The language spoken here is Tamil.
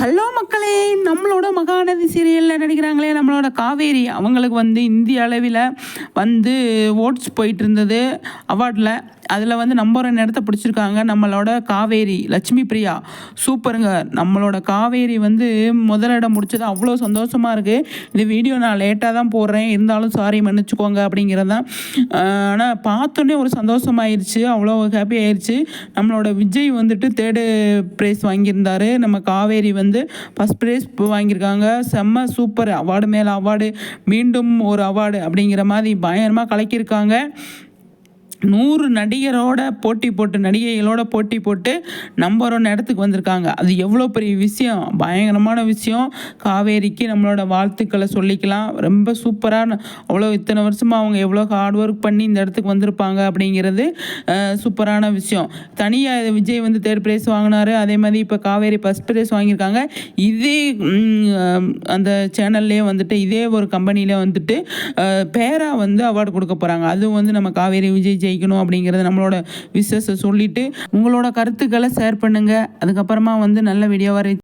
ஹலோ மக்களே, நம்மளோட மகாநதி சீரியலில் நடிக்கிறாங்களே நம்மளோட காவேரி, அவங்களுக்கு வந்து இந்திய அளவில் வந்து ஓட்ஸ் போயிட்டு இருந்தது அவார்டில். அதில் வந்து நம்பர் 1 இடத்த பிடிச்சிருக்காங்க நம்மளோட காவேரி லட்சுமி பிரியா. சூப்பருங்க. நம்மளோட காவேரி வந்து முதலிடம் முடிச்சது அவ்வளோ சந்தோஷமாக இருக்குது. இந்த வீடியோ நான் லேட்டாக தான் போடுறேன், இருந்தாலும் சாரி மன்னிச்சுக்கோங்க அப்படிங்கிறது தான். ஆனால் பார்த்தோன்னே ஒரு சந்தோஷமாயிருச்சு, அவ்வளோ ஹாப்பி ஆயிடுச்சு. நம்மளோட விஜய் வந்துட்டு 3rd ப்ரைஸ் வாங்கியிருந்தார், நம்ம காவேரி வந்து ஃபஸ்ட் ப்ரைஸ் வாங்கியிருக்காங்க. செம்ம சூப்பர். அவார்டு மேலே அவார்டு, மீண்டும் ஒரு அவார்டு அப்படிங்கிற மாதிரி பயங்கரமாக கலக்கியிருக்காங்க. 100 நடிகரோட போட்டி போட்டு, நடிகைகளோட போட்டி போட்டு நம்பர் 1 இடத்துக்கு வந்திருக்காங்க. அது எவ்வளோ பெரிய விஷயம், பயங்கரமான விஷயம். காவேரிக்கு நம்மளோட வாழ்த்துக்களை சொல்லிக்கலாம். ரொம்ப சூப்பரான, அவ்வளோ இத்தனை வருஷமாக அவங்க எவ்வளோ ஹார்ட் ஒர்க் பண்ணி இந்த இடத்துக்கு வந்திருப்பாங்க அப்படிங்கிறது சூப்பரான விஷயம். தனியாக விஜய் வந்து 3rd ப்ரைஸ் வாங்கினார், அதே மாதிரி இப்போ காவேரி ஃபஸ்ட் ப்ரைஸ் வாங்கியிருக்காங்க. இதே அந்த சேனல்லே வந்துட்டு, இதே ஒரு கம்பெனியில் வந்துட்டு பேரா வந்து அவார்டு கொடுக்க போகிறாங்க. அதுவும் வந்து நம்ம காவேரி விஜய் ஜெயிக்கணும் அப்படிங்கிறது நம்மளோட விஷஸை சொல்லிவிட்டு உங்களோட கருத்துக்களை ஷேர் பண்ணுங்கள். அதுக்கப்புறமா வந்து நல்ல வீடியோவாக